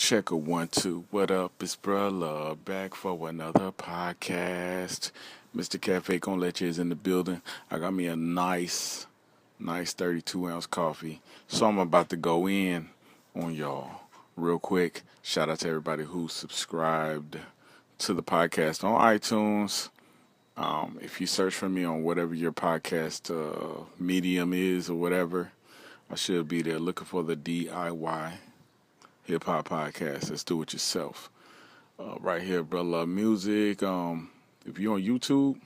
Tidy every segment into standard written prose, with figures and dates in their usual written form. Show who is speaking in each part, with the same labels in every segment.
Speaker 1: Check a 1 2. What up? It's Bruh back for another podcast. Mr. Cafe gonna let you is in the building. I got me a nice 32-ounce coffee. So I'm about to go in on y'all real quick. Shout out to everybody who subscribed to the podcast on iTunes. If you search for me on whatever your podcast medium is or whatever, I should be there looking for the DIY hip hop podcast. Let's do it yourself. Right here, Bruh Love Music. If you're on YouTube,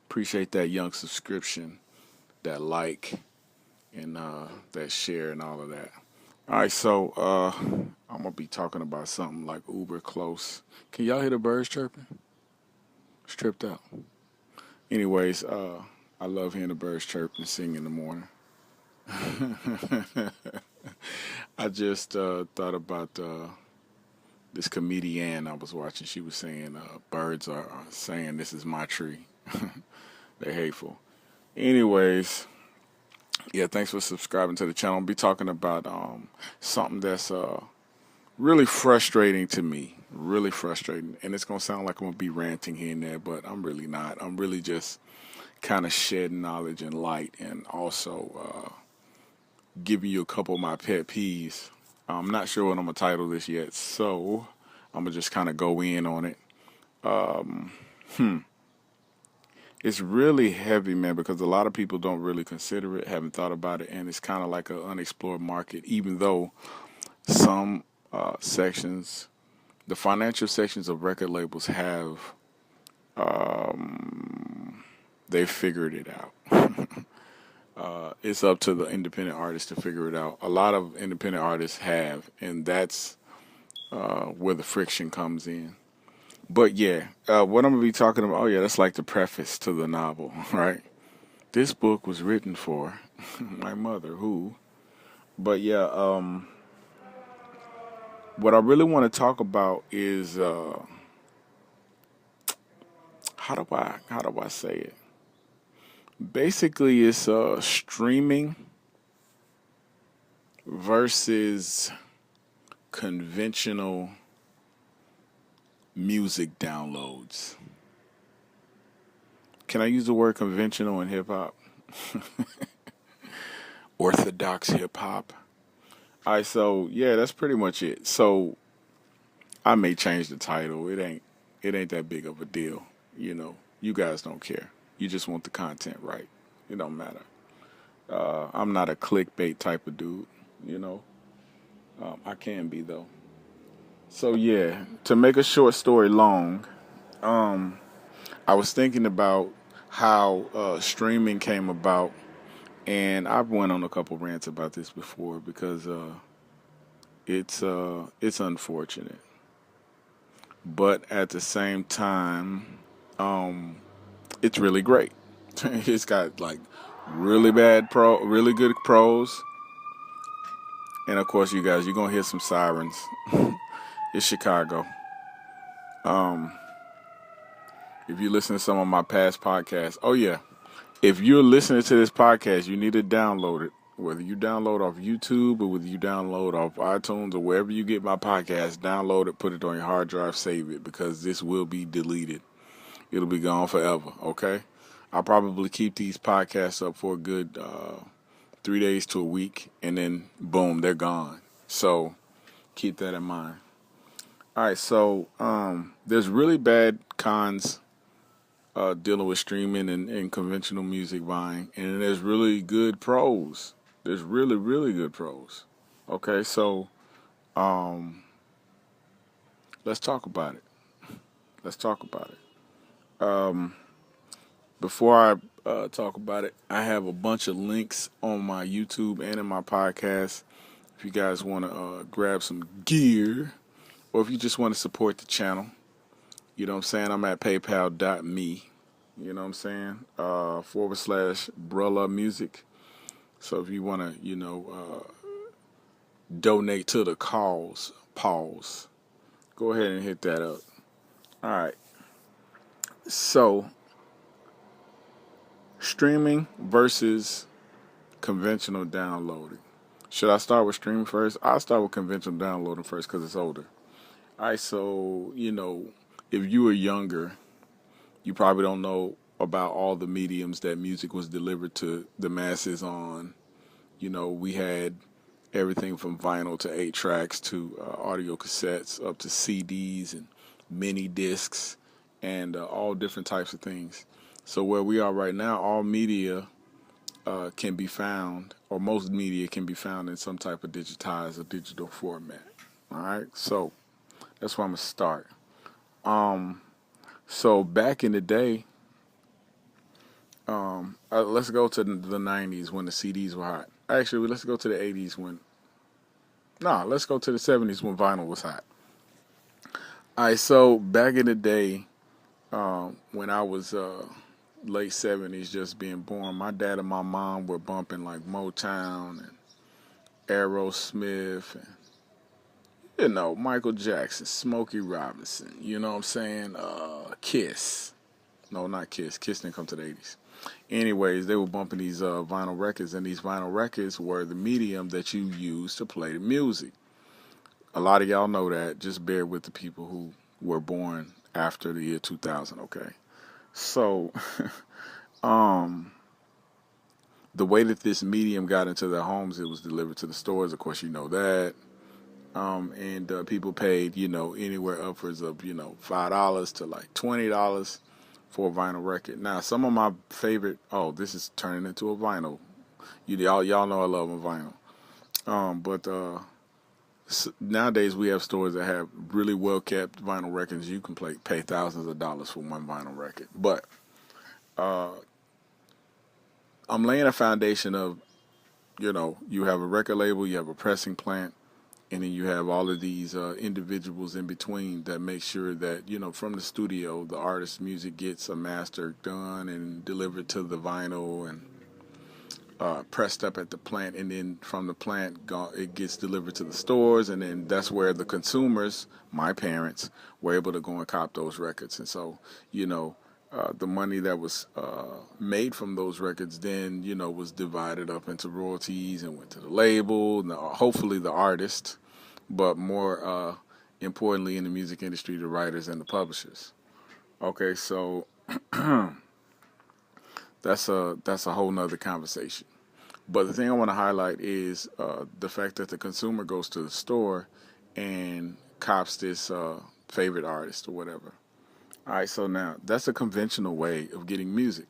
Speaker 1: appreciate that young subscription, that like, and that share and all of that. All right, so I'm gonna be talking about something like uber close. Can y'all hear the birds chirping? It's tripped out. Anyways, I love hearing the birds chirp and sing in the morning. I just thought about this comedian I was watching. She was saying birds are saying this is my tree. They're hateful. Anyways, yeah, thanks for subscribing to the channel. I'll be talking about something that's really frustrating to me. Really frustrating. And it's going to sound like I'm going to be ranting here and there, but I'm really not. I'm really just kind of shedding knowledge and light, and also giving you a couple of my pet peeves. I'm not sure what I'm going to title this yet, so I'm going to just kind of go in on it. It's really heavy, man, because a lot of people don't really consider it, haven't thought about it, and it's kind of like an unexplored market, even though some sections, the financial sections of record labels have, they've figured it out. It's up to the independent artists to figure it out. A lot of independent artists have, and that's where the friction comes in. But yeah, what I'm going to be talking about, oh yeah, that's like the preface to the novel, right? This book was written for my mother, who, but yeah, what I really want to talk about is, how do I say it? Basically, it's streaming versus conventional music downloads. Can I use the word conventional in hip hop? Orthodox hip hop. All right, so yeah, that's pretty much it. So I may change the title. It ain't that big of a deal. You guys don't care. You just want the content right. It don't matter. I'm not a clickbait type of dude. I can be though. So yeah, to make a short story long, I was thinking about how streaming came about, and I've went on a couple rants about this before because it's unfortunate, but at the same time, it's really great. It's got like really good pros, and of course, you guys, you're gonna hear some sirens. It's Chicago. If you listen to some of my past podcasts, oh yeah, if you're listening to this podcast, you need to download it. Whether you download off YouTube or whether you download off iTunes or wherever you get my podcast, download it, put it on your hard drive, save it, because this will be deleted. It'll be gone forever, okay? I'll probably keep these podcasts up for a good 3 days to a week, and then boom, they're gone. So keep that in mind. All right, so there's really bad cons dealing with streaming and conventional music buying, and there's really good pros. There's really good pros. Okay, so let's talk about it. Let's talk about it. Before I talk about it, I have a bunch of links on my YouTube and in my podcast. If you guys want to grab some gear, or if you just want to support the channel, you know what I'm saying? I'm at paypal.me. You know what I'm saying? /Bruh Music. So if you want to, donate to the cause, pause. Go ahead and hit that up. All right. So, streaming versus conventional downloading. Should I start with streaming first? I'll start with conventional downloading first because it's older. All right, so, if you were younger, you probably don't know about all the mediums that music was delivered to the masses on. We had everything from vinyl to 8 tracks to audio cassettes up to CDs and mini discs and all different types of things. So where we are right now, all media can be found, or most media can be found in some type of digitized or digital format. All right, so that's where I'm gonna start. So back in the day, let's go to the '90s when the CDs were hot. Actually, let's go to the '80s when. Nah, let's go to the '70s when vinyl was hot. All right, so back in the day, when I was late '70s, just being born, my dad and my mom were bumping like Motown and Aerosmith and Michael Jackson, Smokey Robinson. You know what I'm saying? Kiss. No, not Kiss. Kiss didn't come to the '80s. Anyways, they were bumping these vinyl records, and these vinyl records were the medium that you used to play the music. A lot of y'all know that. Just bear with the people who were born after the year 2000, okay? So, the way that this medium got into their homes, it was delivered to the stores. Of course, you know that. And people paid, anywhere upwards of, $5 to like $20 for a vinyl record. Now, some of my favorite. Oh, this is turning into a vinyl. Y'all know I love a vinyl. But nowadays we have stores that have really well kept vinyl records. You can pay thousands of dollars for one vinyl record. But I'm laying a foundation of, you have a record label, you have a pressing plant, and then you have all of these individuals in between that make sure that, from the studio, the artist's music gets a master done and delivered to the vinyl and pressed up at the plant. And then from the plant, it gets delivered to the stores. And then that's where the consumers, my parents, were able to go and cop those records. And so, the money that was made from those records then, was divided up into royalties and went to the label, and hopefully the artist, but more importantly in the music industry, the writers and the publishers. Okay, so that's a whole nother conversation. But the thing I want to highlight is the fact that the consumer goes to the store and cops this favorite artist or whatever. All right, so now that's a conventional way of getting music.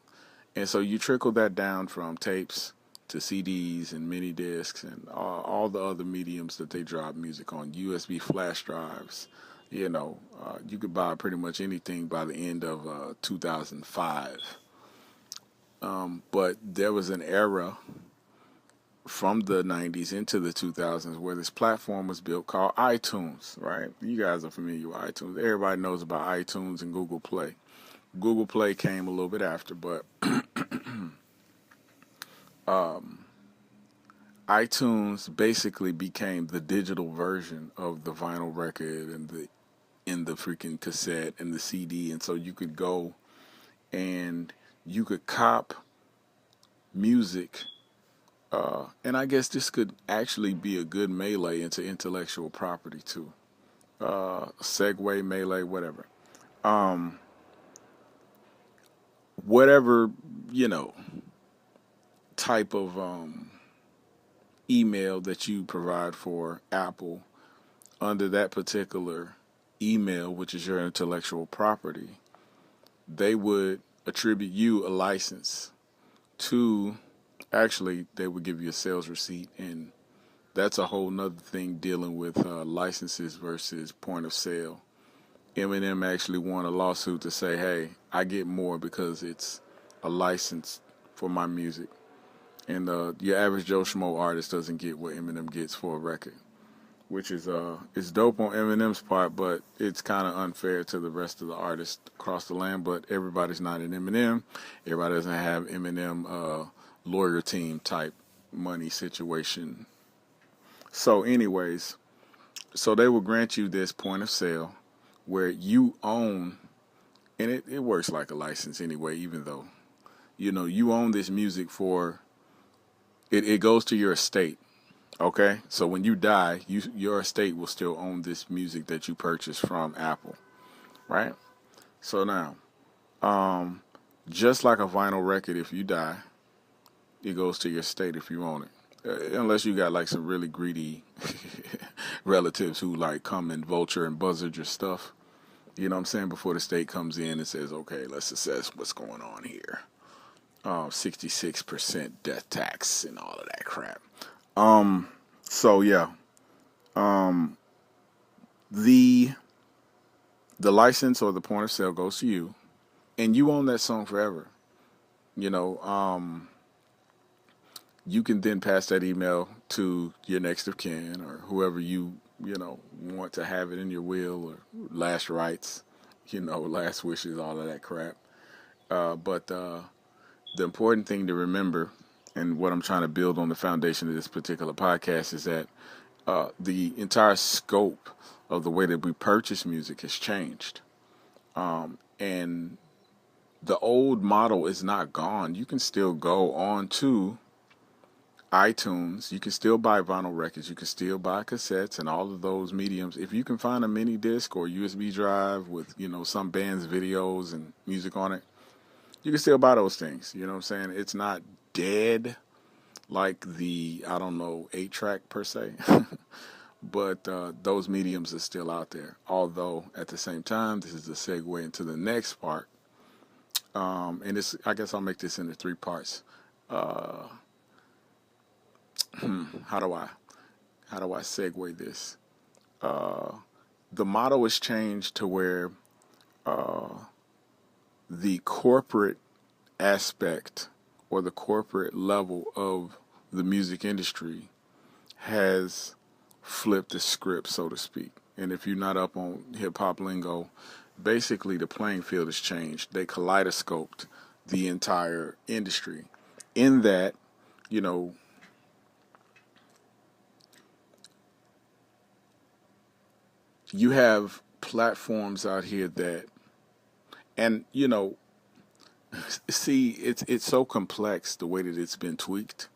Speaker 1: And so you trickle that down from tapes to CDs and mini discs and all the other mediums that they drop music on, USB flash drives. You could buy pretty much anything by the end of 2005. But there was an era from the 90s into the 2000s where this platform was built called iTunes, right? You guys are familiar with iTunes. Everybody knows about iTunes and Google Play. Google Play came a little bit after, but iTunes basically became the digital version of the vinyl record and the freaking cassette and the CD. And so you could go and you could cop music. And I guess this could actually be a good melee into intellectual property too. Segue, melee, whatever. Whatever, type of email that you provide for Apple, under that particular email, which is your intellectual property, they would attribute you a license to. Actually, they would give you a sales receipt, and that's a whole nother thing dealing with licenses versus point of sale. Eminem actually won a lawsuit to say, hey, I get more because it's a license for my music. And your average Joe Schmo artist doesn't get what Eminem gets for a record, which is it's dope on Eminem's part, but it's kind of unfair to the rest of the artists across the land. But everybody's not an Eminem. Everybody doesn't have Eminem lawyer team type money situation. So anyways, so they will grant you this point of sale where you own, and it works like a license anyway, even though, you own this music for, it goes to your estate. Okay, so when you die, your estate will still own this music that you purchased from Apple, right? So now, just like a vinyl record, if you die, it goes to your estate if you own it. Unless you got like some really greedy relatives who like come and vulture and buzzard your stuff. You know what I'm saying? Before the state comes in and says, okay, let's assess what's going on here. 66% death tax and all of that crap. So yeah, the license or the point of sale goes to you, and you own that song forever. You know, you can then pass that email to your next of kin or whoever you know want to have it in your will or last rights, last wishes, all of that crap. But the important thing to remember, and what I'm trying to build on the foundation of this particular podcast, is that the entire scope of the way that we purchase music has changed. And the old model is not gone. You can still go on to iTunes. You can still buy vinyl records. You can still buy cassettes and all of those mediums. If you can find a mini disc or USB drive with, some band's videos and music on it, you can still buy those things. You know what I'm saying? It's not dead like the, I don't know, 8-track per se. But those mediums are still out there. Although, at the same time, this is a segue into the next part. And this, I guess I'll make this into 3 parts. How do I segue this? The model has changed to where the corporate aspect or the corporate level of the music industry has flipped the script, so to speak. And if you're not up on hip hop lingo, basically the playing field has changed. They kaleidoscoped the entire industry in that, you have platforms out here that, and see, it's so complex the way that it's been tweaked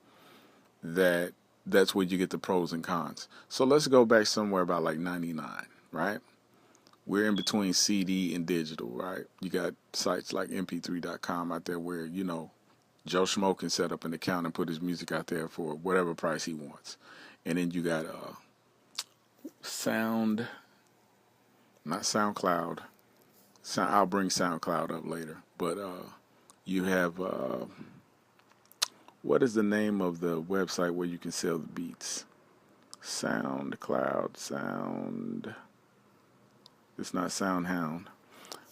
Speaker 1: that that's where you get the pros and cons. So let's go back somewhere about like 99, right? We're in between CD and digital, right? You got sites like mp3.com out there where, Joe Schmo can set up an account and put his music out there for whatever price he wants. And then you got not SoundCloud. I'll bring SoundCloud up later. But you have, what is the name of the website where you can sell the beats? SoundCloud, it's not SoundHound.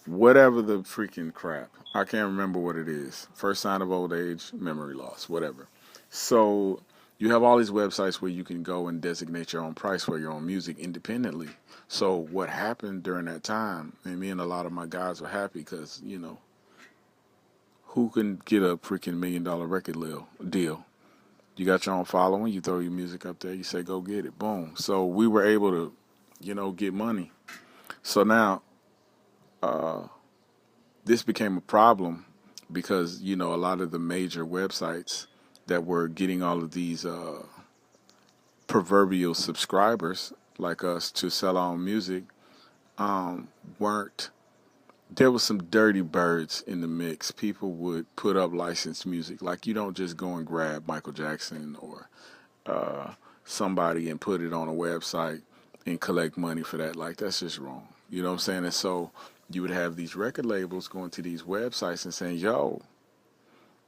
Speaker 1: Whatever the freaking crap. I can't remember what it is. First sign of old age, memory loss, whatever. So you have all these websites where you can go and designate your own price for your own music independently. So what happened during that time, and me and a lot of my guys were happy because, who can get a freaking $1 million record deal? You got your own following, you throw your music up there, you say, go get it, boom. So we were able to, get money. So now, this became a problem because, a lot of the major websites that were getting all of these proverbial subscribers like us to sell our own music weren't. There was some dirty birds in the mix. People would put up licensed music. Like, you don't just go and grab Michael Jackson or somebody and put it on a website and collect money for that. Like, that's just wrong. You know what I'm saying? And so you would have these record labels going to these websites and saying, yo,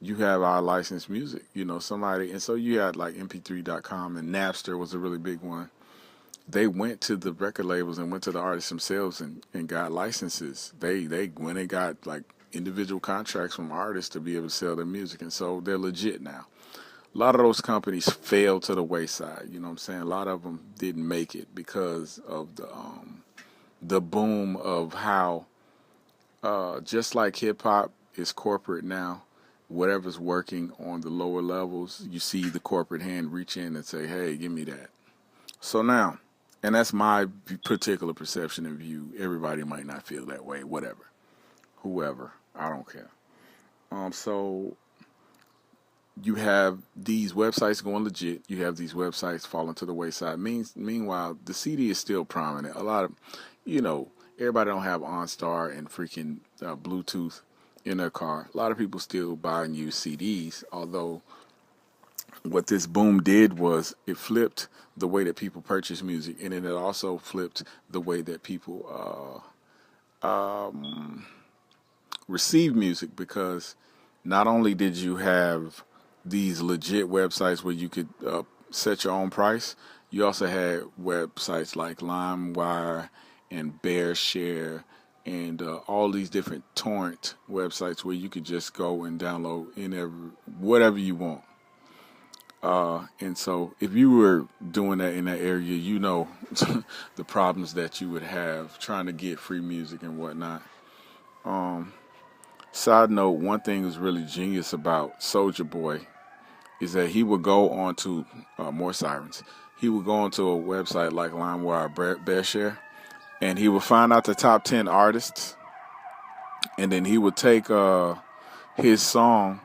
Speaker 1: you have our licensed music, somebody. And so you had like mp3.com, and Napster was a really big one. They went to the record labels and went to the artists themselves and got licenses. They went and got like individual contracts from artists to be able to sell their music. And so they're legit now. A lot of those companies fell to the wayside. You know what I'm saying? A lot of them didn't make it because of the boom of how, just like hip hop is corporate now, whatever's working on the lower levels, you see the corporate hand reach in and say, hey, give me that. So now, and that's my particular perception and view. Everybody might not feel that way, whatever. Whoever, I don't care. So you have these websites going legit. You have these websites falling to the wayside. Meanwhile, the CD is still prominent. A lot of, you know, everybody don't have OnStar and freaking Bluetooth in their car. A lot of people still buy and use CDs. Although, what this boom did was it flipped the way that people purchase music, and then it also flipped the way that people receive music, because not only did you have these legit websites where you could set your own price, you also had websites like LimeWire and BearShare and all these different torrent websites where you could just go and download whatever you want. And so if you were doing that in that area, you know the problems that you would have trying to get free music and whatnot. Side note, one thing that's really genius about Soulja Boy is that he would go onto more sirens. He would go onto a website like LimeWire, BearShare, and he would find out the top 10 artists, and then he would take his song.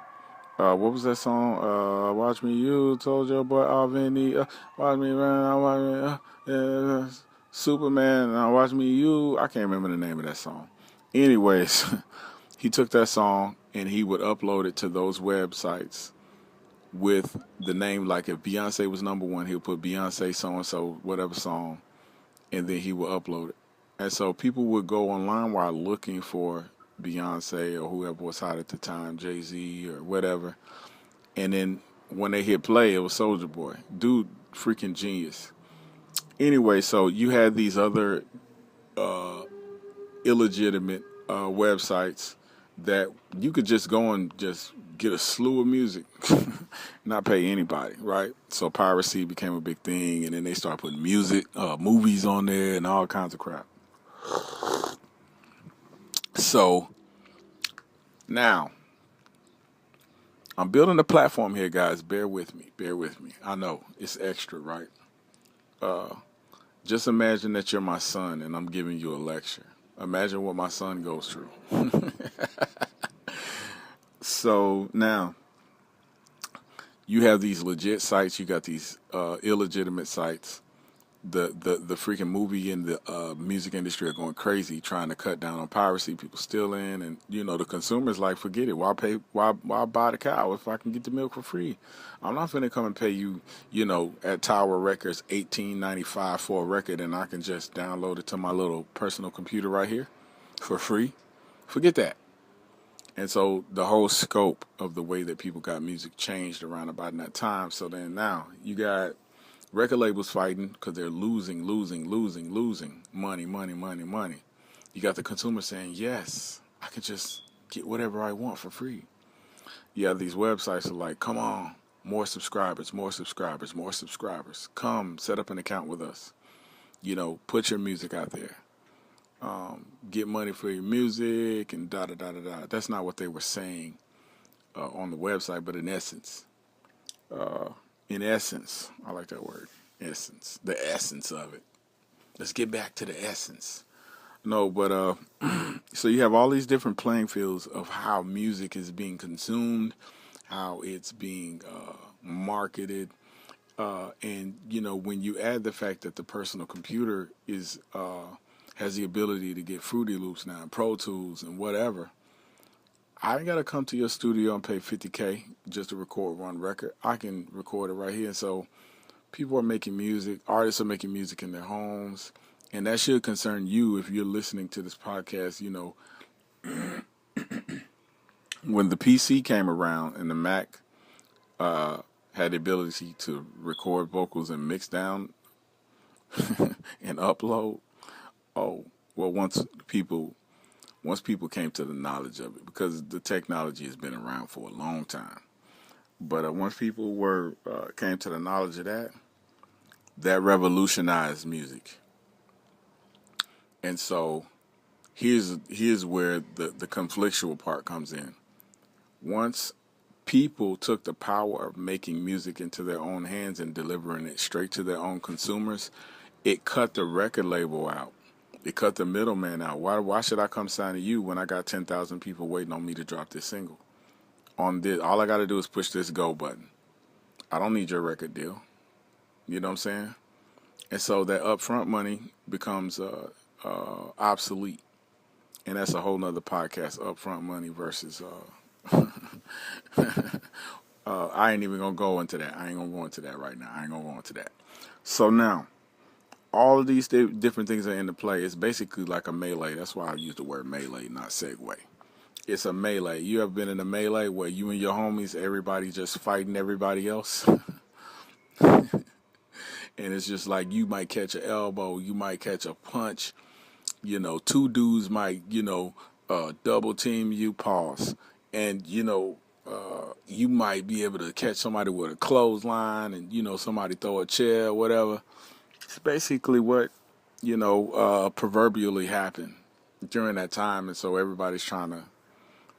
Speaker 1: What was that song? Watch me, you told your boy Alvini. Watch me, run. Watch me, Superman. Watch me, you. I can't remember the name of that song. Anyways, he took that song and he would upload it to those websites with the name. Like if Beyonce was number one, he'll put Beyonce so and so whatever song, and then he would upload it. And so people would go online while looking for Beyonce or whoever was hot at the time, Jay-Z or whatever. And then when they hit play, it was Soulja Boy. Dude, freaking genius. Anyway, so you had these other illegitimate websites that you could just go and just get a slew of music, not pay anybody, right? So piracy became a big thing, and then they started putting music, movies on there, and all kinds of crap. So now I'm building a platform here, guys. Bear with me. Bear with me. I know it's extra, right? Just imagine that you're my son and I'm giving you a lecture. Imagine what my son goes through. So now you have these legit sites. You got these illegitimate sites. The freaking movie and the music industry are going crazy trying to cut down on piracy, people stealing, and the consumer's like, forget it. Why buy the cow if I can get the milk for free? I'm not finna come and pay you, at Tower Records $18.95 for a record, and I can just download it to my little personal computer right here for free. Forget that. And so the whole scope of the way that people got music changed around about in that time. So then now you got record labels fighting because they're losing money. You got the consumer saying, yes, I can just get whatever I want for free. You have these websites that are like, come on, more subscribers. Come set up an account with us. Put your music out there. Get money for your music and da-da-da-da-da. That's not what they were saying on the website, but in essence, I like that word, essence, the essence of it. Let's get back to the essence. No, but so you have all these different playing fields of how music is being consumed, how it's being marketed, and when you add the fact that the personal computer has the ability to get Fruity Loops now, and Pro Tools and whatever. I ain't got to come to your studio and pay $50K just to record one record. I can record it right here. So people are making music. Artists are making music in their homes. And that should concern you if you're listening to this podcast. When the PC came around and the Mac had the ability to record vocals and mix down and upload, once people came to the knowledge of it, because the technology has been around for a long time. But once people came to the knowledge of that revolutionized music. And so here's where the conflictual part comes in. Once people took the power of making music into their own hands and delivering it straight to their own consumers, it cut the record label out. It cut the middleman out. Why should I come sign to you when I got 10,000 people waiting on me to drop this single? on this. All I got to do is push this go button. I don't need your record deal. You know what I'm saying? And so that upfront money becomes obsolete. And that's a whole nother podcast, upfront money versus I ain't even gonna go into that. I ain't gonna go into that right now. I ain't gonna go into that. So now, all of these different things are into play. It's basically like a melee. That's why I use the word melee, not segue. It's a melee. You have been in a melee where you and your homies, everybody just fighting everybody else. And it's just like you might catch an elbow, you might catch a punch. You know, two dudes might, double team you, pause. And, you might be able to catch somebody with a clothesline and, somebody throw a chair or whatever. It's basically what, proverbially happened during that time. And so everybody's trying to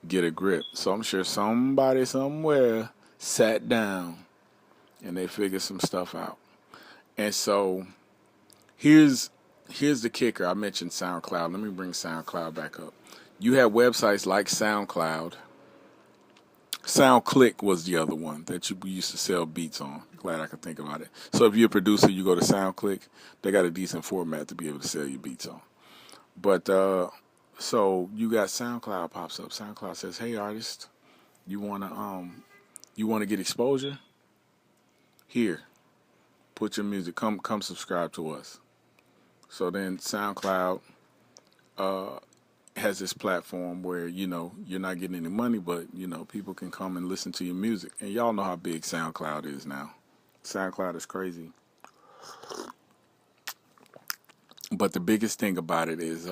Speaker 1: get a grip. So I'm sure somebody somewhere sat down and they figured some stuff out. And so here's the kicker. I mentioned SoundCloud. Let me bring SoundCloud back up. You have websites like SoundCloud. SoundClick was the other one that you used to sell beats on. Glad I could think about it. So if you're a producer, you go to SoundClick. They got a decent format to be able to sell your beats on. But so you got SoundCloud pops up. SoundCloud says, "Hey artist, you wanna get exposure? Here, put your music. Come subscribe to us." So then SoundCloud has this platform where, you're not getting any money, but, people can come and listen to your music. And y'all know how big SoundCloud is now. SoundCloud is crazy. But the biggest thing about it is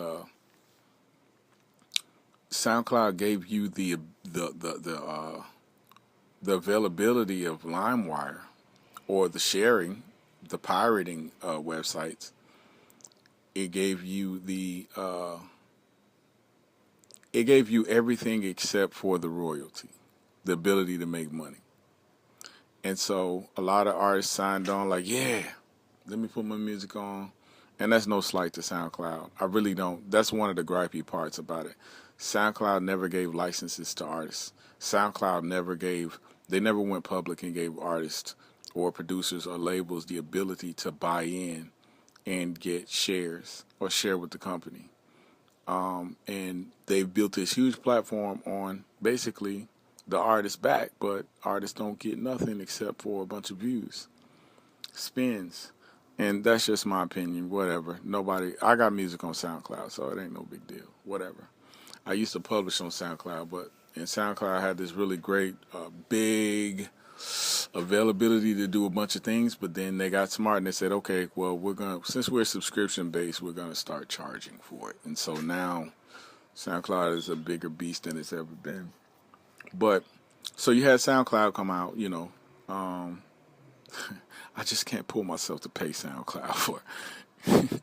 Speaker 1: SoundCloud gave you the availability of LimeWire or the sharing, the pirating websites. It gave you it gave you everything except for the royalty, the ability to make money. And so a lot of artists signed on like, yeah, let me put my music on. And that's no slight to SoundCloud. I really don't. That's one of the gripey parts about it. SoundCloud never gave licenses to artists. SoundCloud they never went public and gave artists or producers or labels the ability to buy in and get shares or share with the company. And they've built this huge platform on basically the artist's back, but artists don't get nothing except for a bunch of views, spins. And that's just my opinion, whatever. I got music on SoundCloud, so it ain't no big deal, whatever. I used to publish on SoundCloud, and SoundCloud had this really great, big availability to do a bunch of things, but then they got smart and they said, okay, well, since we're subscription based, we're going to start charging for it. And so now SoundCloud is a bigger beast than it's ever been. But so you had SoundCloud come out, I just can't pull myself to pay SoundCloud for it.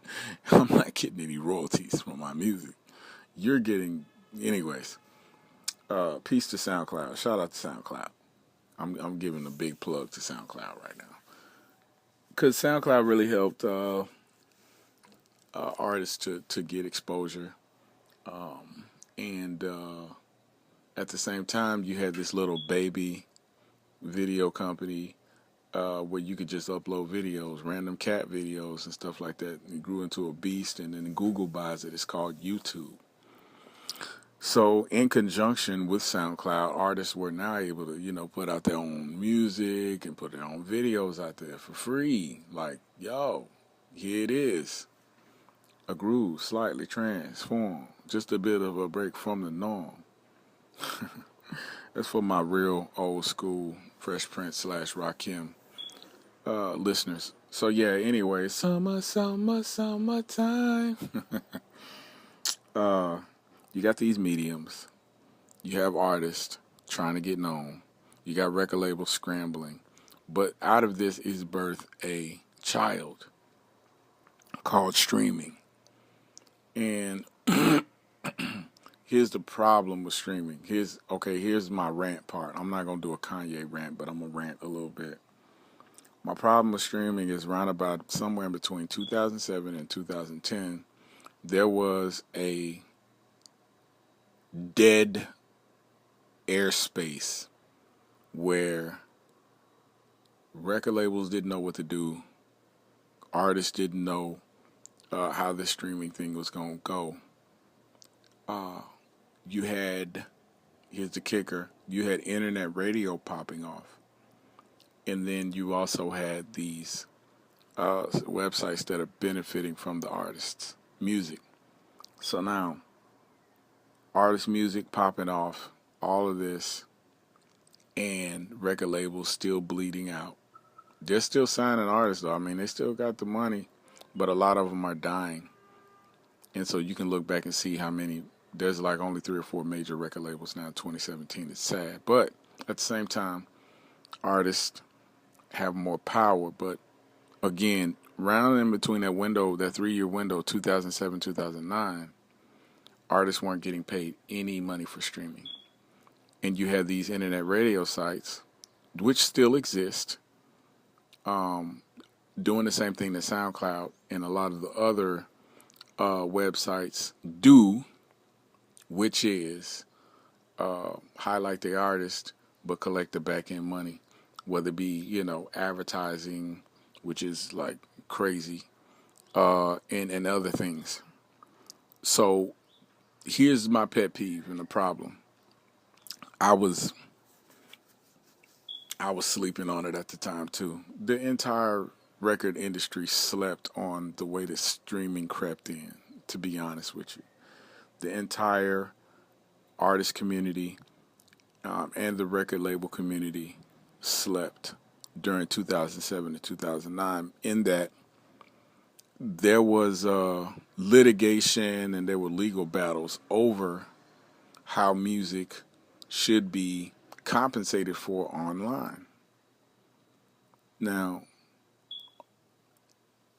Speaker 1: I'm not getting any royalties from my music. You're getting, anyways. Peace to SoundCloud. Shout out to SoundCloud. I'm giving a big plug to SoundCloud right now, because SoundCloud really helped artists to get exposure, and at the same time, you had this little baby video company where you could just upload videos, random cat videos and stuff like that. It grew into a beast, and then Google buys it. It's called YouTube. So in conjunction with SoundCloud, artists were now able to, put out their own music and put their own videos out there for free. Like, yo, here it is. A groove, slightly transformed. Just a bit of a break from the norm. That's for my real old school Fresh Prince / Rakim listeners. So yeah, anyway, summertime. You got these mediums. You have artists trying to get known. You got record labels scrambling. But out of this is birthed a child called streaming. And here's the problem with streaming. Here's my rant part. I'm not going to do a Kanye rant, but I'm going to rant a little bit. My problem with streaming is round about somewhere in between 2007 and 2010, there was a dead airspace where record labels didn't know what to do, artists didn't know how the streaming thing was going to go. You had, here's the kicker, you had internet radio popping off. And then you also had these websites that are benefiting from the artist's music. So now, artist music popping off, all of this, and record labels still bleeding out. They're still signing artists, though. I mean, they still got the money, but a lot of them are dying. And so you can look back and see how many. There's like only 3 or 4 major record labels now in 2017. It's sad. But at the same time, artists have more power. But again, round in between that window, that 3-year window, 2007, 2009, artists weren't getting paid any money for streaming. And you have these internet radio sites, which still exist, doing the same thing that SoundCloud and a lot of the other websites do, which is highlight the artist but collect the back end money, whether it be advertising, which is like crazy, and other things. So here's my pet peeve and the problem. I was sleeping on it at the time too. The entire record industry slept on the way that streaming crept in, to be honest with you. The entire artist community and the record label community slept during 2007 to 2009 in that there was litigation and there were legal battles over how music should be compensated for online. Now,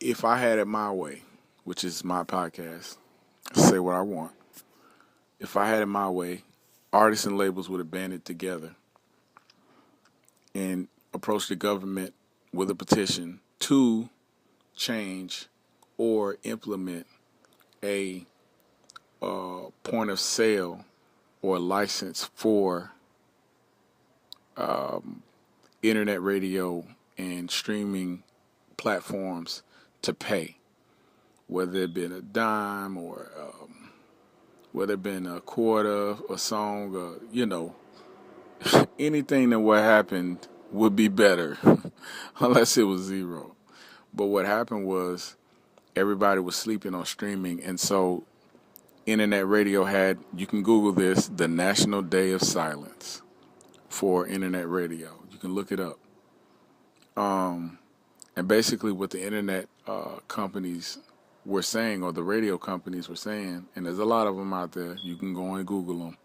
Speaker 1: if I had it my way, which is my podcast, say what I want. If I had it my way, artists and labels would have banded together and approached the government with a petition to change or implement a point of sale or license for internet radio and streaming platforms to pay, whether it been a dime or whether it been a quarter, a song, anything that what happened would be better unless it was zero. But what happened was everybody was sleeping on streaming, and so internet radio had, you can Google this, the National Day of Silence for internet radio. You can look it up. And basically what the internet companies were saying, or the radio companies were saying, and there's a lot of them out there, you can go and Google them.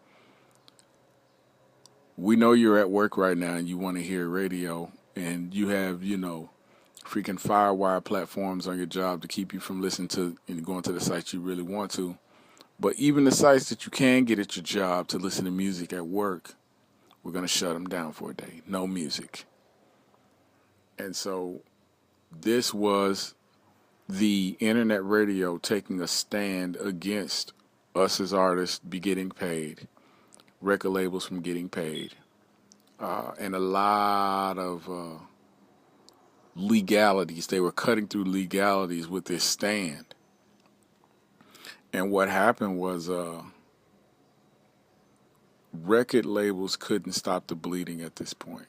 Speaker 1: We know you're at work right now and you want to hear radio, and you have, freaking firewire platforms on your job to keep you from listening to and going to the sites you really want to. But even the sites that you can get at your job to listen to music at work, we're going to shut them down for a day. No music. And so this was the internet radio taking a stand against us as artists be getting paid, record labels from getting paid, and a lot of legalities. They were cutting through legalities with this stand. And what happened was record labels couldn't stop the bleeding at this point.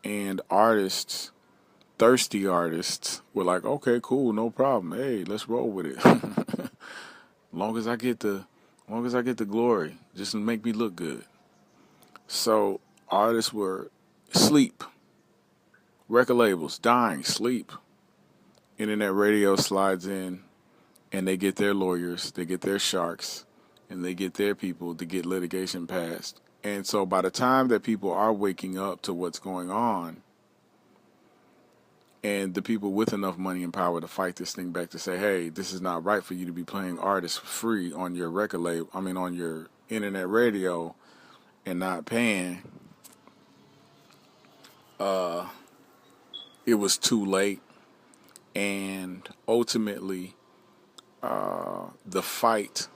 Speaker 1: And artists, thirsty artists, were like, okay, cool, no problem. Hey, let's roll with it. long as I get the glory, just to make me look good. So artists were asleep. Record labels dying, sleep. Internet radio slides in, and they get their lawyers, they get their sharks, and they get their people to get litigation passed. And so by the time that people are waking up to what's going on, and the people with enough money and power to fight this thing back to say, hey, this is not right for you to be playing artists for free on your record label, on your internet radio and not paying, it was too late. And ultimately, the fight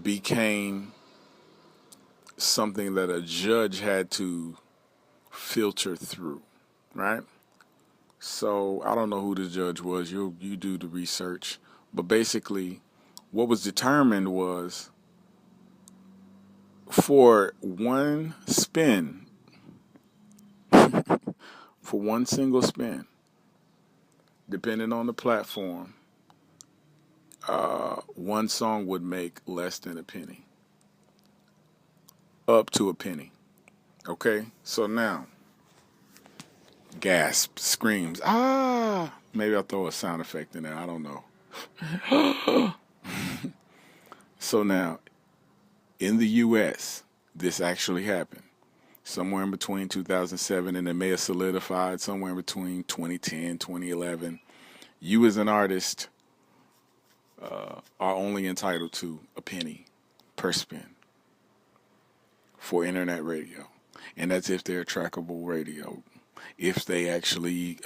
Speaker 1: became something that a judge had to filter through, right? So I don't know who the judge was. You do the research, but basically, what was determined was for one spin, for one single spin, depending on the platform, one song would make less than a penny, up to a penny. Okay, so now, gasp, screams, ah! Maybe I'll throw a sound effect in there. I don't know. So now, in the U.S., this actually happened. Somewhere in between 2007 and it may have solidified somewhere in between 2010, 2011. You as an artist are only entitled to a penny per spin for internet radio. And that's if they're trackable radio. If they actually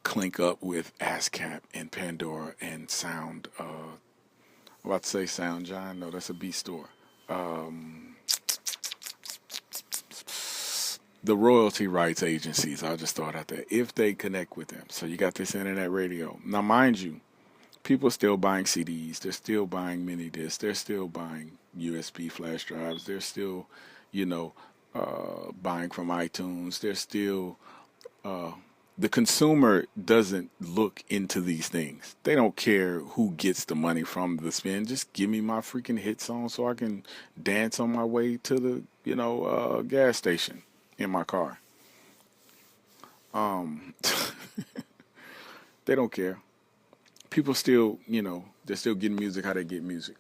Speaker 1: clink up with ASCAP and Pandora and Sound, I'm about to say Sound John. No, that's a beat store. The royalty rights agencies, I'll just throw it out there, if they connect with them. So you got this internet radio. Now, mind you, people are still buying CDs. They're still buying mini discs. They're still buying USB flash drives. They're still, buying from iTunes. They're still, the consumer doesn't look into these things. They don't care who gets the money from the spin. Just give me my freaking hit song so I can dance on my way to the, gas station in my car. They don't care. People still, they're still getting music how they get music,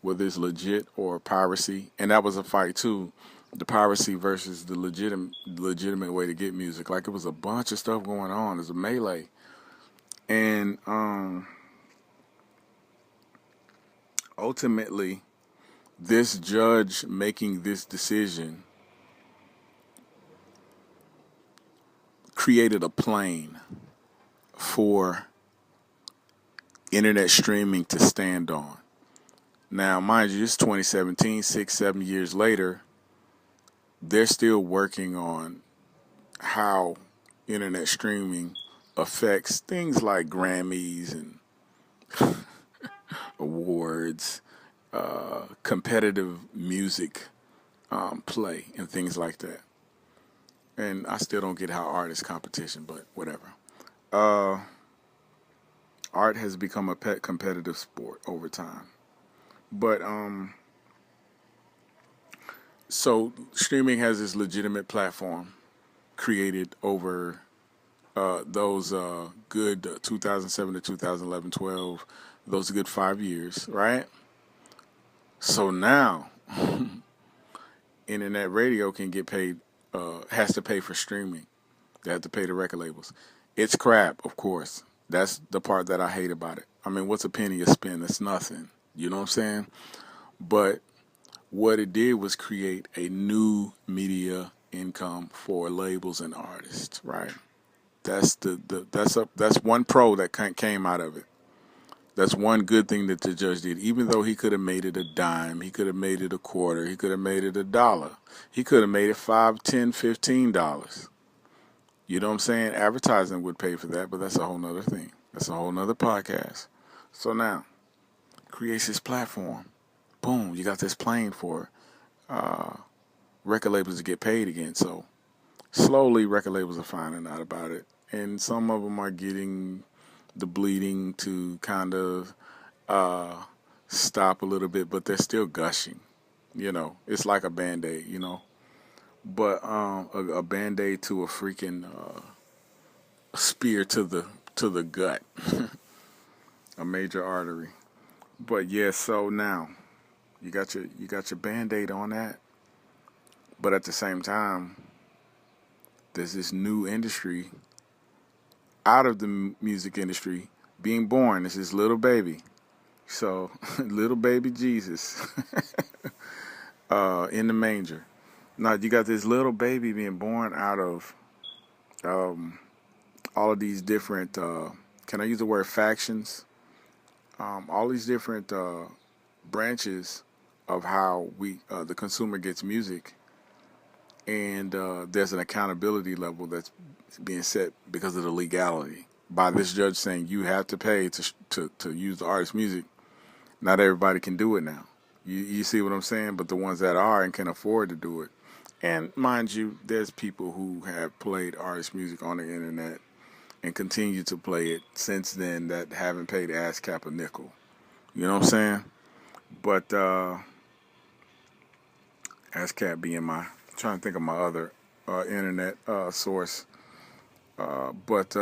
Speaker 1: whether it's legit or piracy. And that was a fight too, the piracy versus the legitimate way to get music. Like it was a bunch of stuff going on. There's a melee, and ultimately, this judge making this decision created a plane for internet streaming to stand on. Now, mind you, it's 2017, 6, 7 years later, they're still working on how internet streaming affects things like Grammys and awards, competitive music play, and things like that. And I still don't get how art is competition, but whatever. Art has become a pet competitive sport over time. But so streaming has this legitimate platform created over those good 2007 to 2011, 12, those good 5 years, right? So now, internet radio can get paid, has to pay for streaming. They have to pay the record labels. It's crap, of course. That's the part that I hate about it. I mean, what's a penny a spin? It's nothing. You know what I'm saying? But what it did was create a new media income for labels and artists, right? That's one pro that came out of it. That's one good thing that the judge did. Even though he could have made it a dime, he could have made it a quarter, he could have made it $1, he could have made it $5, $10, $15. You know what I'm saying? Advertising would pay for that, but that's a whole nother thing. That's a whole nother podcast. So now, creates this platform. Boom, you got this plane for record labels to get paid again. So slowly record labels are finding out about it. And some of them are getting the bleeding to kind of stop a little bit, but they're still gushing. It's like a Band-Aid, But a Band-Aid to a freaking spear to the gut, a major artery. But yeah, so now you got your Band-Aid on that, but at the same time, there's this new industry out of the music industry being born. It's this little baby. So little baby Jesus in the manger. Now you got this little baby being born out of all of these different, can I use the word factions? All these different branches of how the consumer gets music, and there's an accountability level that's being set because of the legality by this judge saying you have to pay to use the artist's music. Not everybody can do it now. You see what I'm saying? But the ones that are and can afford to do it. And mind you, there's people who have played artist music on the internet and continue to play it since then that haven't paid ASCAP a nickel. You know what I'm saying? But ASCAP being I'm trying to think of my other internet source. But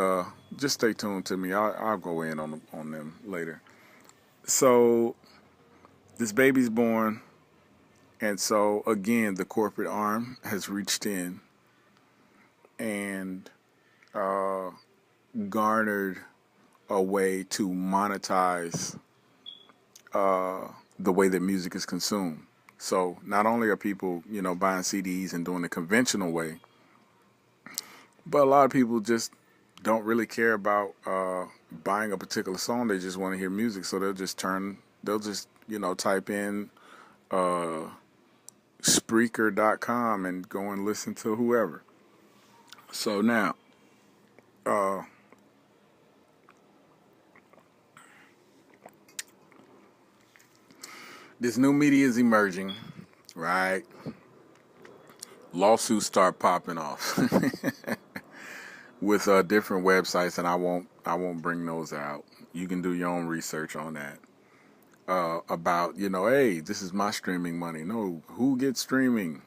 Speaker 1: just stay tuned to me. I'll go in on them later. So this baby's born, and so again, the corporate arm has reached in and garnered a way to monetize the way that music is consumed. So not only are people, buying CDs and doing the conventional way, but a lot of people just don't really care about buying a particular song. They just want to hear music, so they'll just type in Spreaker.com and go and listen to whoever. So now, this new media is emerging, right? Lawsuits start popping off with different websites, and I won't bring those out. You can do your own research on that. About, hey, this is my streaming money. No, who gets streaming?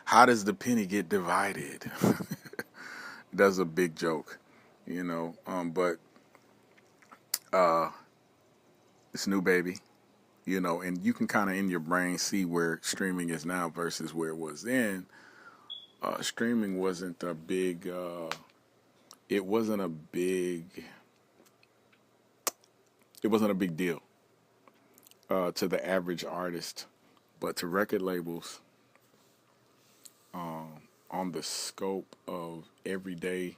Speaker 1: How does the penny get divided? That's a big joke, but it's new baby, and you can kind of in your brain see where streaming is now versus where it was then. Streaming wasn't a big, it wasn't a big deal to the average artist, but to record labels, on the scope of everyday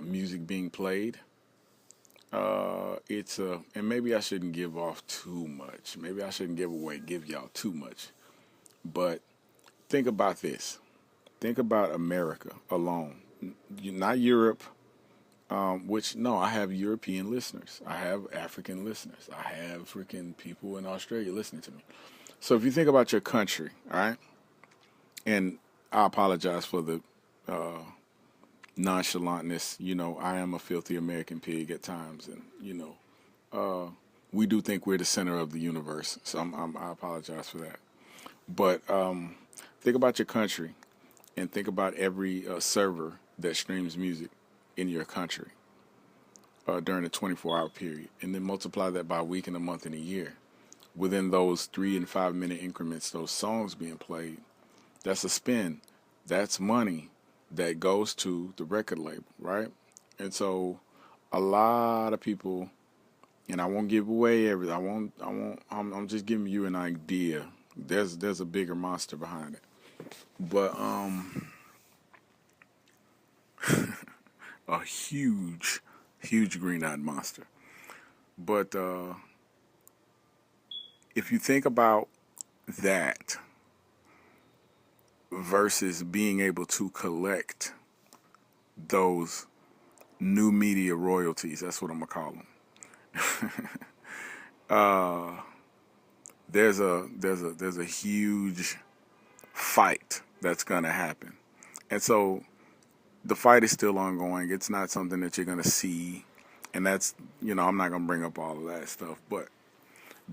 Speaker 1: music being played, and maybe I shouldn't give off too much. Maybe I shouldn't give y'all too much. But think about this. Think about America alone, not Europe. I have European listeners. I have African listeners. I have freaking people in Australia listening to me. So if you think about your country, all right, and I apologize for the nonchalantness. I am a filthy American pig at times, and we do think we're the center of the universe. So I apologize for that. But think about your country, and think about every server that streams music in your country during a 24-hour period, and then multiply that by a week and a month and a year. Within those 3 and 5 minute increments, those songs being played, that's a spin. That's money that goes to the record label, right? And so a lot of people, and I won't give away everything. I'm just giving you an idea. There's a bigger monster behind it. But a huge green-eyed monster. But if you think about that versus being able to collect those new media royalties, that's what I'm gonna call them. There's a huge fight that's gonna happen, and so the fight is still ongoing. It's not something that you're gonna see, and that's I'm not gonna bring up all of that stuff, but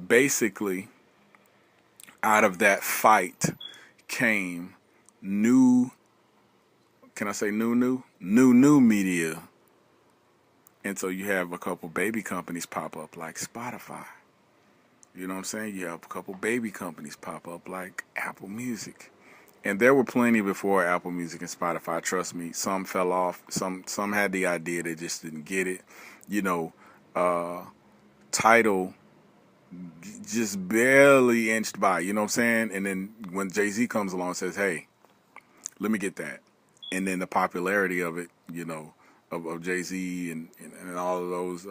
Speaker 1: basically, out of that fight came new. Can I say new media? And so you have a couple baby companies pop up like Spotify. You know what I'm saying? You have a couple baby companies pop up like Apple Music. And there were plenty before Apple Music and Spotify, trust me. Some fell off. Some had the idea, they just didn't get it. Tidal just barely inched by, you know what I'm saying? And then when Jay-Z comes along and says, hey, let me get that. And then the popularity of it, of Jay-Z and all of those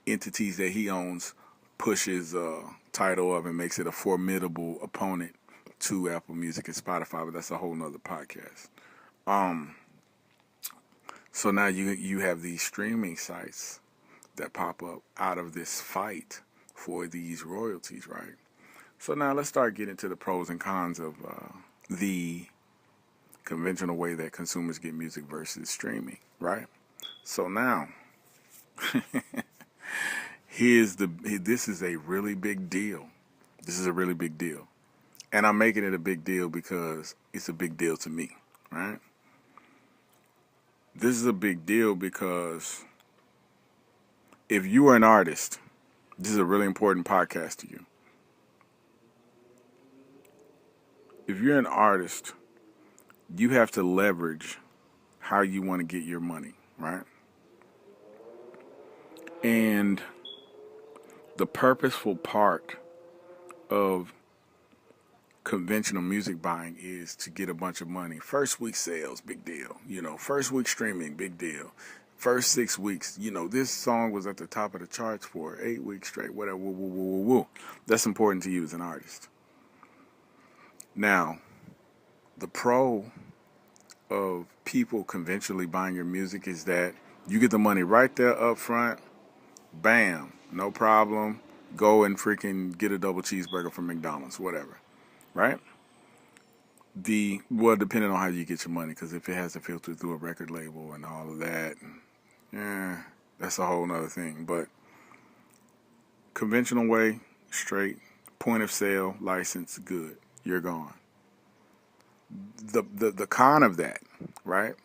Speaker 1: entities that he owns pushes title up and makes it a formidable opponent to Apple Music and Spotify, but that's a whole nother podcast. So now you have these streaming sites that pop up out of this fight for these royalties, right? So now let's start getting to the pros and cons of the conventional way that consumers get music versus streaming, right? So now, this is a really big deal. This is a really big deal. And I'm making it a big deal because it's a big deal to me, right? This is a big deal because if you are an artist, this is a really important podcast to you. If you're an artist, you have to leverage how you want to get your money, right? And the purposeful part of conventional music buying is to get a bunch of money. First week sales, big deal. First week streaming, big deal. First 6 weeks, this song was at the top of the charts for 8 weeks straight, whatever, woo, woo, woo, woo, woo. That's important to you as an artist. Now, the pro of people conventionally buying your music is that you get the money right there up front. Bam, no problem. Go and freaking get a double cheeseburger from McDonald's, whatever, right? Depending on how you get your money, because if it has to filter through a record label and all of that, that's a whole nother thing. But conventional way, straight, point of sale, license, good, you're gone. The con of that, right,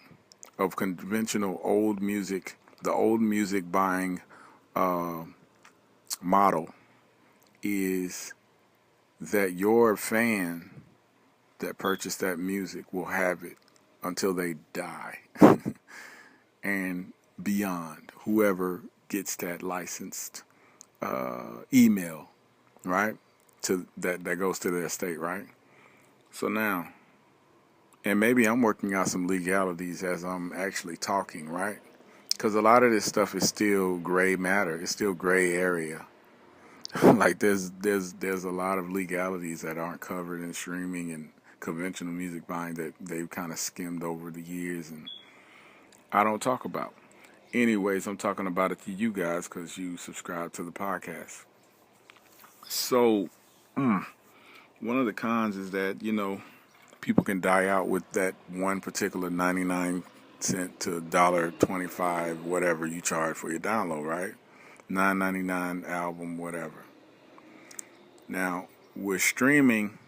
Speaker 1: of conventional old music, the old music buying model is that your fan that purchased that music will have it until they die and beyond, whoever gets that licensed email, right, to that goes to the estate, right? So now, and maybe I'm working out some legalities as I'm actually talking, right? Because a lot of this stuff is still gray matter. It's still gray area. Like there's a lot of legalities that aren't covered in streaming and conventional music buying that they've kind of skimmed over the years, and I don't talk about. Anyways, I'm talking about it to you guys because you subscribe to the podcast. So, one of the cons is that, people can die out with that one particular 99-cent to $1.25, whatever you charge for your download, right? $9.99 album, whatever. Now, with streaming,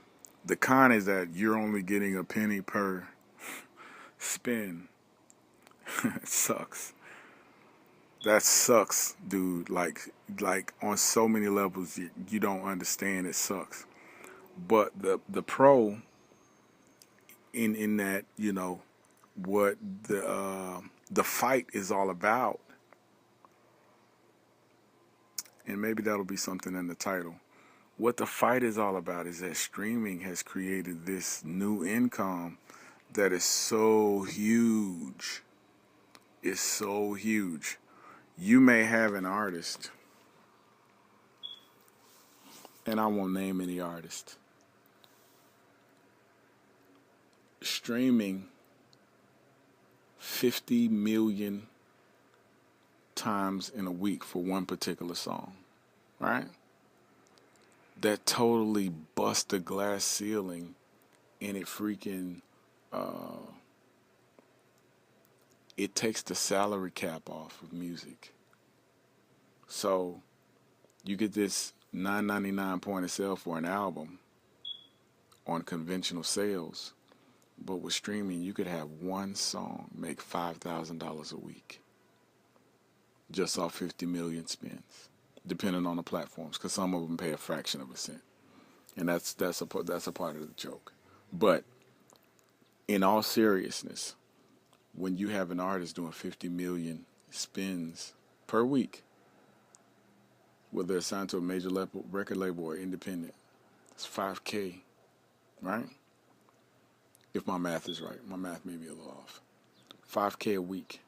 Speaker 1: the con is that you're only getting a penny per spin. It sucks. That sucks, dude. Like on so many levels, you don't understand. It sucks. But the pro in that, what the fight is all about, and maybe that'll be something in the title. What the fight is all about is that streaming has created this new income that is so huge. It's so huge. You may have an artist, and I won't name any artist, streaming 50 million times in a week for one particular song, right? That totally busts the glass ceiling, and it freaking it takes the salary cap off of music. So you get this $9.99 point of sale for an album on conventional sales, but with streaming you could have one song make $5,000 a week just off 50 million spins, depending on the platforms, because some of them pay a fraction of a cent, and that's a part of the joke. But in all seriousness, when you have an artist doing 50 million spins per week, whether they're signed to a major record label or independent, it's $5K, right? If my math is right. My math may be a little off. $5K a week,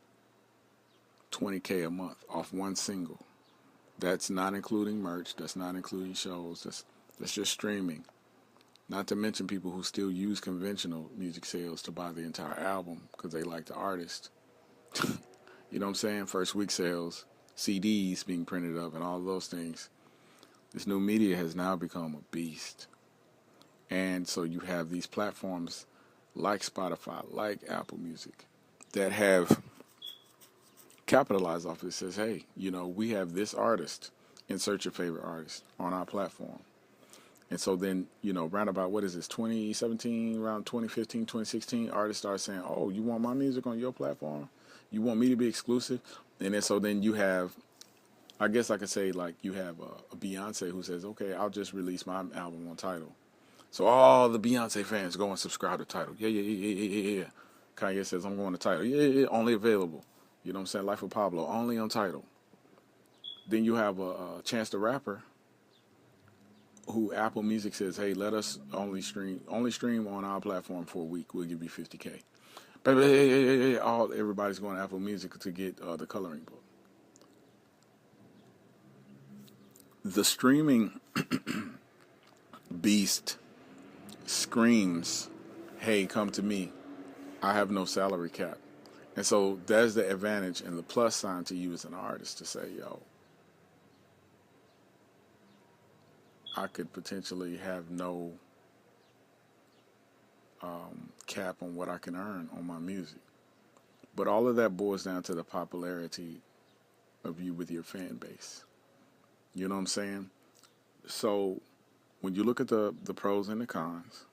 Speaker 1: $20K a month off one single. That's not including merch. That's not including shows. That's just streaming. Not to mention people who still use conventional music sales to buy the entire album because they like the artist. You know what I'm saying? First week sales, CDs being printed up, and all those things. This new media has now become a beast. And so you have these platforms like Spotify, like Apple Music, that have capitalized off it. It says, hey, we have this artist, insert your favorite artist on our platform. And so then, round about, what is this, 2017, around 2015, 2016, artists start saying, oh, you want my music on your platform? You want me to be exclusive? And then so then you have, I guess I could say, like, you have a Beyonce who says, okay, I'll just release my album on Tidal. So all the Beyonce fans go and subscribe to Tidal. Yeah. Kanye says, I'm going to Tidal. Yeah, only available. You know what I'm saying? Life of Pablo, only on Tidal. Then you have a Chance the Rapper who Apple Music says, hey, let us only stream on our platform for a week. We'll give you $50K. But everybody's going to Apple Music to get the coloring book. The streaming beast screams, hey, come to me. I have no salary cap. And so there's the advantage and the plus sign to you as an artist to say, yo, I could potentially have no cap on what I can earn on my music. But all of that boils down to the popularity of you with your fan base. You know what I'm saying? So when you look at the pros and the cons,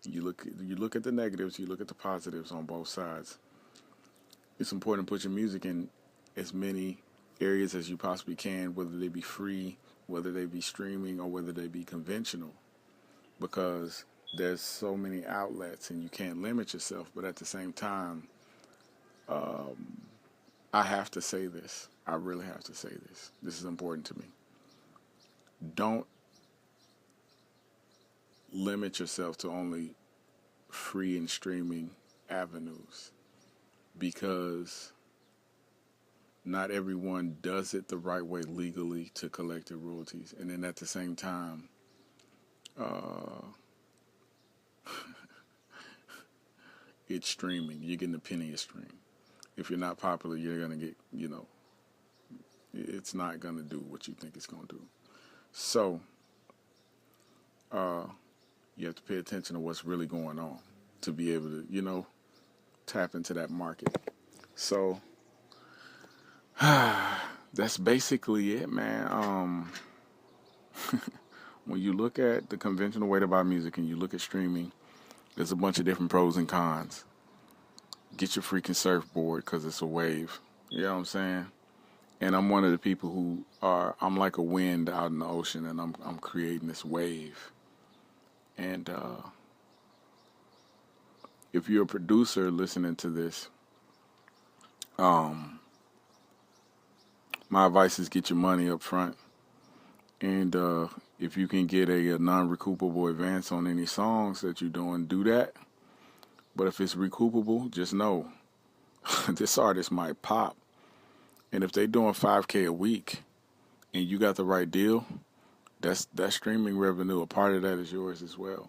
Speaker 1: you look at the negatives, you look at the positives on both sides. It's important to put your music in as many areas as you possibly can, whether they be free, whether they be streaming, or whether they be conventional, because there's so many outlets and you can't limit yourself. But at the same time, I have to say this. I really have to say this. This is important to me. Don't limit yourself to only free and streaming avenues, because not everyone does it the right way legally to collect their royalties. And then at the same time, it's streaming. You're getting a penny a stream. If you're not popular, you're going to get, it's not going to do what you think it's going to do. So, you have to pay attention to what's really going on to be able to, tap into that market. So, that's basically it, man. When you look at the conventional way to buy music and you look at streaming, there's a bunch of different pros and cons. Get your freaking surfboard, because it's a wave. You know what I'm saying? And I'm one of the people who I'm like a wind out in the ocean, and I'm creating this wave. And if you're a producer listening to this, my advice is get your money up front. And if you can get a non-recoupable advance on any songs that you're doing, do that. But if it's recoupable, just know this artist might pop. And if they're doing $5K a week and you got the right deal, that's streaming revenue. A part of that is yours as well.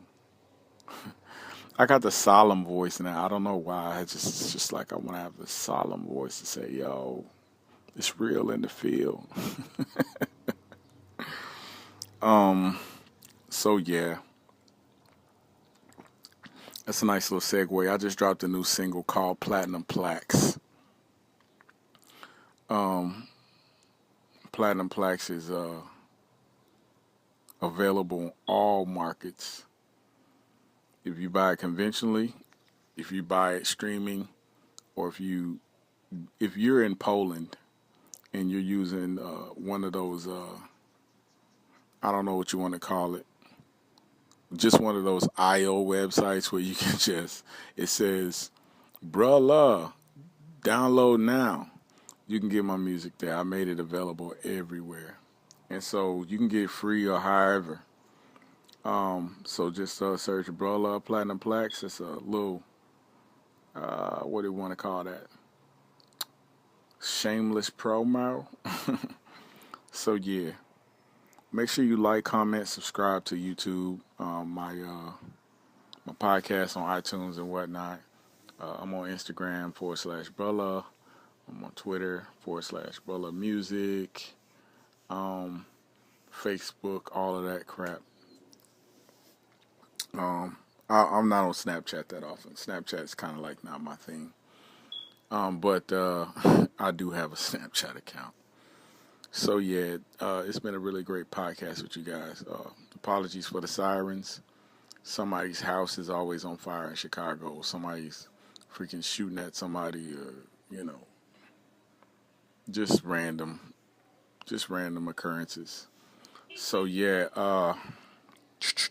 Speaker 1: I got the solemn voice now. I don't know why. It's just like I want to have the solemn voice to say, yo, it's real in the field. So yeah. That's a nice little segue. I just dropped a new single called Platinum Plaques. Platinum Plaques is available in all markets. If you buy it conventionally, if you buy it streaming, or if you're in Poland and you're using one of those, I don't know what you want to call it, just one of those IO websites where you can it says, bruh, download now. You can get my music there. I made it available everywhere. And so you can get free or however. So just search bruh Platinum Plaques. It's a little, what do you want to call that? Shameless promo. So yeah, make sure you like, comment, subscribe to YouTube, my podcast on iTunes and whatnot. I'm on Instagram /Brella. I'm on Twitter /Brella Music. Facebook, all of that crap. I'm not on Snapchat that often. Snapchat's kind of like not my thing. But I do have a Snapchat account. So yeah, it's been a really great podcast with you guys. Apologies for the sirens. Somebody's house is always on fire in Chicago. Somebody's freaking shooting at somebody, just random occurrences. So yeah, that's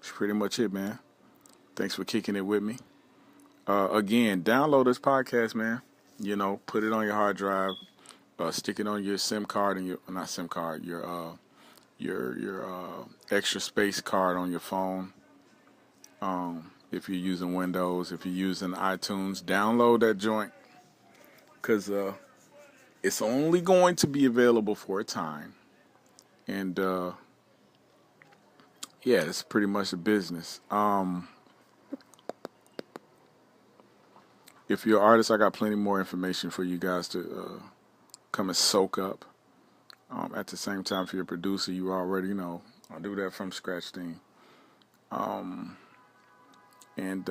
Speaker 1: pretty much it, man. Thanks for kicking it with me. Again, download this podcast, man. Put it on your hard drive. Stick it on your SIM card and not SIM card, your extra space card on your phone. If you're using Windows, if you're using iTunes, download that joint, because it's only going to be available for a time. And yeah, it's pretty much a business. If you're an artist, I got plenty more information for you guys to come and soak up. At the same time, if you're a producer, you already know I do that from scratch thing. And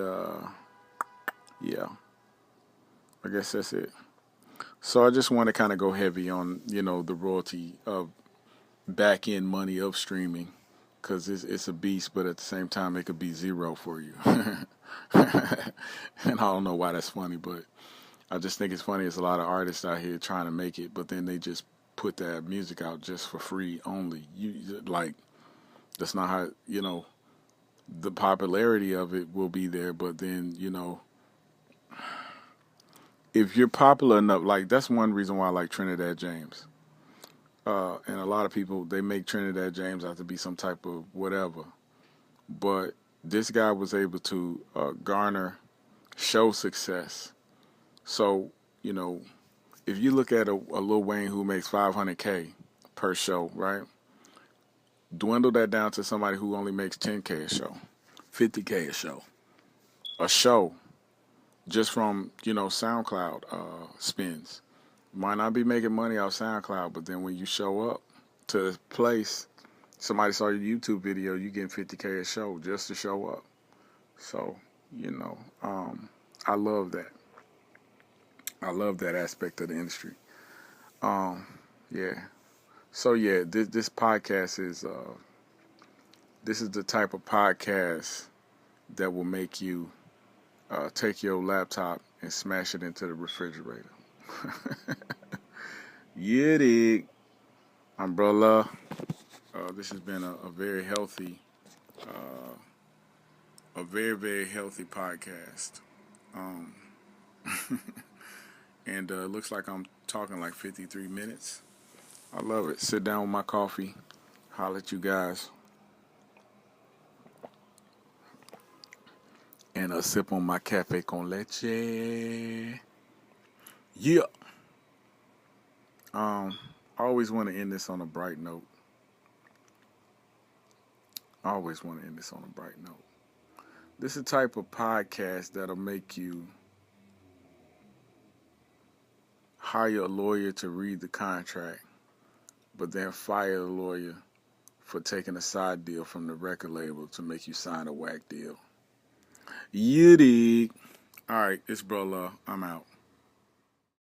Speaker 1: yeah, I guess that's it. So I just want to kind of go heavy on the royalty of back end money of streaming, because it's a beast, but at the same time it could be zero for you. And I don't know why that's funny, but I just think it's funny. There's a lot of artists out here trying to make it, but then they just put that music out just for free only. That's not how, the popularity of it will be there, but then, if you're popular enough, like, that's one reason why I like Trinidad James. And a lot of people, they make Trinidad James out to be some type of whatever. But this guy was able to garner show success. So, if you look at a Lil Wayne who makes $500K per show, right? Dwindle that down to somebody who only makes $10K a show, $50K a show. A show just from, SoundCloud spins. Might not be making money off SoundCloud, but then when you show up to a place, somebody saw your YouTube video, you getting $50K a show just to show up. So, I love that. I love that aspect of the industry. Yeah. So yeah, this podcast is this is the type of podcast that will make you take your laptop and smash it into the refrigerator. Yeah, dig. Umbrella. This has been a very healthy, a very, very healthy podcast. And it looks like I'm talking like 53 minutes. I love it. Sit down with my coffee. Holler at you guys. And a sip on my cafe con leche. Yeah. I always want to end this on a bright note. This is the type of podcast that'll make you hire a lawyer to read the contract, but then fire the lawyer for taking a side deal from the record label to make you sign a whack deal. You dig. All right, it's Bro Love. I'm out.